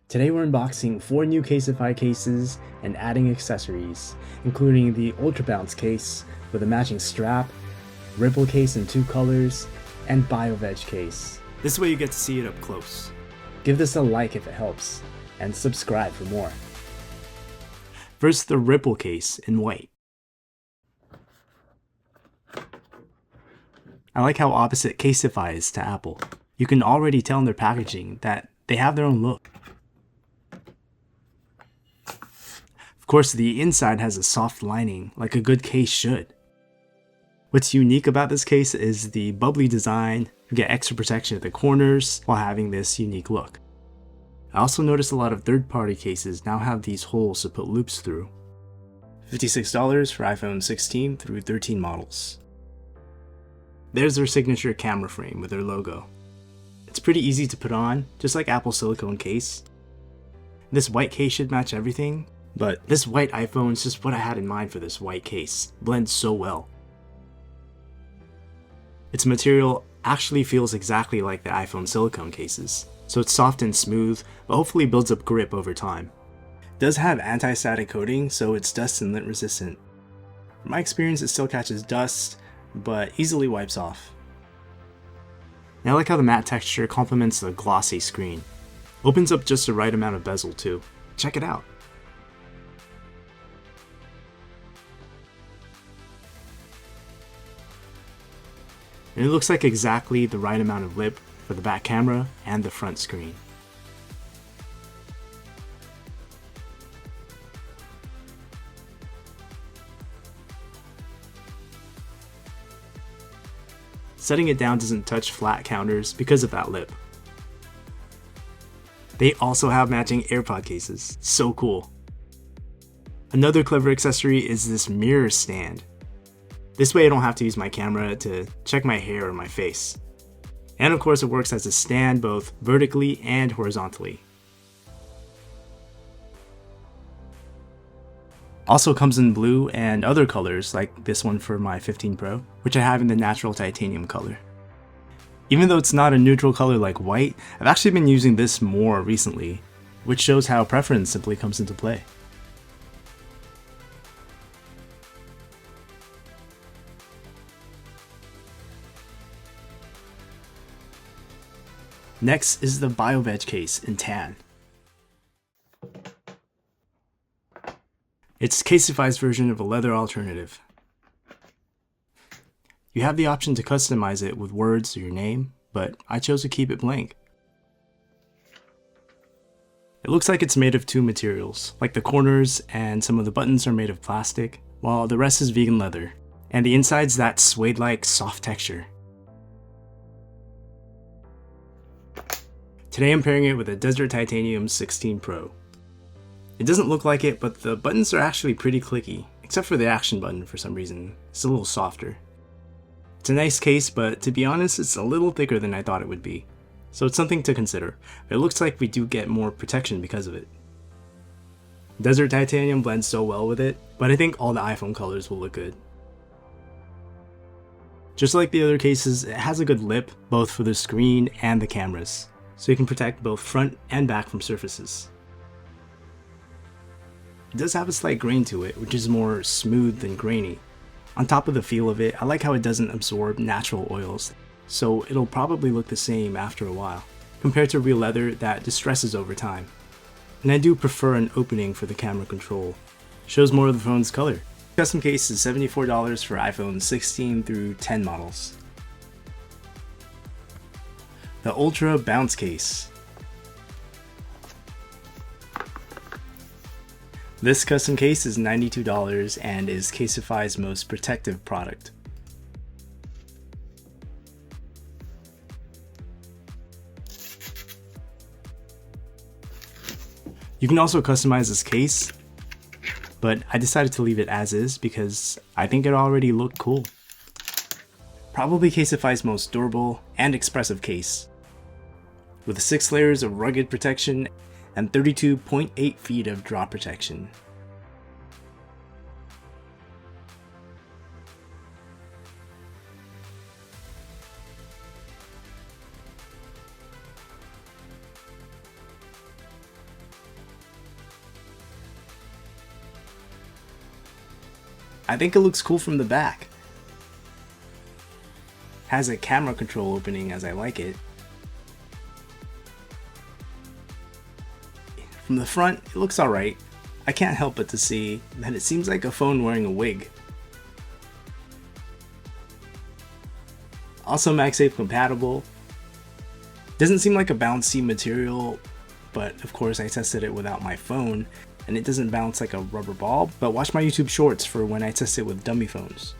Today we're unboxing 4 new CASETIFY cases and adding accessories, including the Ultra Bounce case with a matching strap, Ripple case in 2 colors, and BioVeg case. This way you get to see it up close. Give this a like if it helps, and subscribe for more. First, the Ripple case in white. I like how opposite CASETIFY is to Apple. You can already tell in their packaging that they have their own look. Of course, the inside has a soft lining, like a good case should. What's unique about this case is the bubbly design. You get extra protection at the corners while having this unique look. I also noticed a lot of third-party cases now have these holes to put loops through. $56 for iPhone 16 through 13 models. There's their signature camera frame with their logo. It's pretty easy to put on, just like Apple's Silicone case. This white case should match everything, but this white iPhone is just what I had in mind for this white case. It blends so well. Its material actually feels exactly like the iPhone Silicone cases, so it's soft and smooth, but hopefully builds up grip over time. It does have anti-static coating, so it's dust and lint resistant. From my experience, it still catches dust, but easily wipes off. And I like how the matte texture complements the glossy screen. Opens up just the right amount of bezel too. Check it out. And it looks like exactly the right amount of lip for the back camera and the front screen. Setting it down doesn't touch flat counters because of that lip. They also have matching AirPod cases. So cool. Another clever accessory is this mirror stand. This way I don't have to use my camera to check my hair or my face. And of course it works as a stand both vertically and horizontally. Also comes in blue and other colors like this one for my 15 Pro, which I have in the natural titanium color. Even though it's not a neutral color like white, I've actually been using this more recently, which shows how preference simply comes into play. Next is the BioVeg case in tan. It's CASETIFY's version of a leather alternative. You have the option to customize it with words or your name, but I chose to keep it blank. It looks like it's made of 2 materials, like the corners and some of the buttons are made of plastic, while the rest is vegan leather, and the inside's that suede-like soft texture. Today I'm pairing it with a Desert Titanium 16 Pro. It doesn't look like it, but the buttons are actually pretty clicky, except for the action button for some reason. It's a little softer. It's a nice case, but to be honest, it's a little thicker than I thought it would be. So it's something to consider. It looks like we do get more protection because of it. Desert Titanium blends so well with it, but I think all the iPhone colors will look good. Just like the other cases, it has a good lip, both for the screen and the cameras, so you can protect both front and back from surfaces. It does have a slight grain to it, which is more smooth than grainy. On top of the feel of it, I like how it doesn't absorb natural oils, so it'll probably look the same after a while, compared to real leather that distresses over time. And I do prefer an opening for the camera control. Shows more of the phone's color. Custom case is $74 for iPhone 16 through 10 models. The Ultra Bounce case. This custom case is $92 and is CASETIFY's most protective product. You can also customize this case, but I decided to leave it as is because I think it already looked cool. Probably CASETIFY's most durable and expressive case, with 6 layers of rugged protection and 32.8 feet of drop protection. I think it looks cool from the back. Has a camera control opening as I like it. From the front, it looks alright. I can't help but to see that it seems like a phone wearing a wig. Also MagSafe compatible. Doesn't seem like a bouncy material, but of course I tested it without my phone and it doesn't bounce like a rubber ball, but watch my YouTube shorts for when I test it with dummy phones.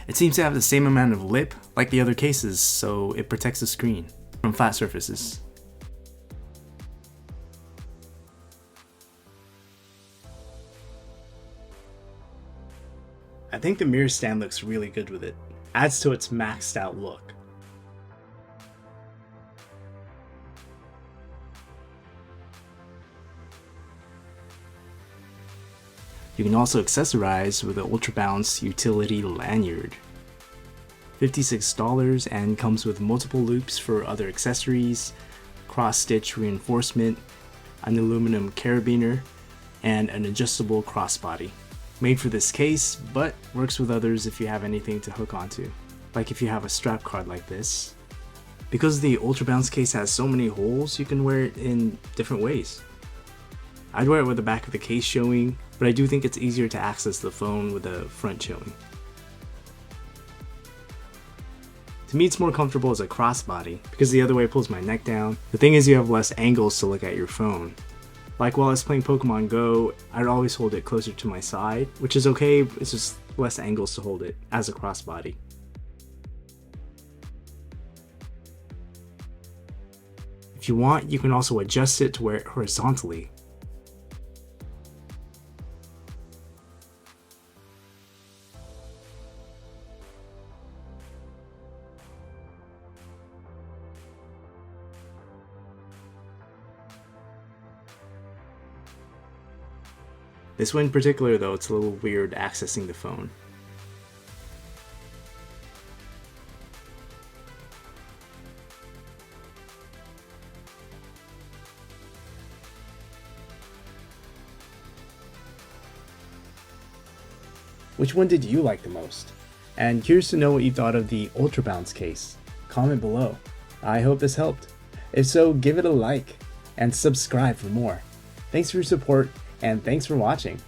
It seems to have the same amount of lip like the other cases, so it protects the screen from flat surfaces. I think the mirror stand looks really good with it. Adds to its maxed out look. You can also accessorize with an Ultra Bounce utility lanyard. $56 and comes with multiple loops for other accessories, cross-stitch reinforcement, an aluminum carabiner, and an adjustable crossbody. Made for this case, but works with others if you have anything to hook onto, like if you have a strap card like this. Because the Ultra Bounce case has so many holes, you can wear it in different ways. I'd wear it with the back of the case showing, but I do think it's easier to access the phone with the front showing. To me, it's more comfortable as a crossbody because the other way pulls my neck down. The thing is, you have less angles to look at your phone. Like while I was playing Pokemon Go, I'd always hold it closer to my side, which is okay, it's just less angles to hold it as a crossbody. If you want, you can also adjust it to wear it horizontally. This one in particular though, it's a little weird accessing the phone. Which one did you like the most? And curious to know what you thought of the Ultra Bounce case. Comment below. I hope this helped. If so, give it a like and subscribe for more. Thanks for your support and thanks for watching.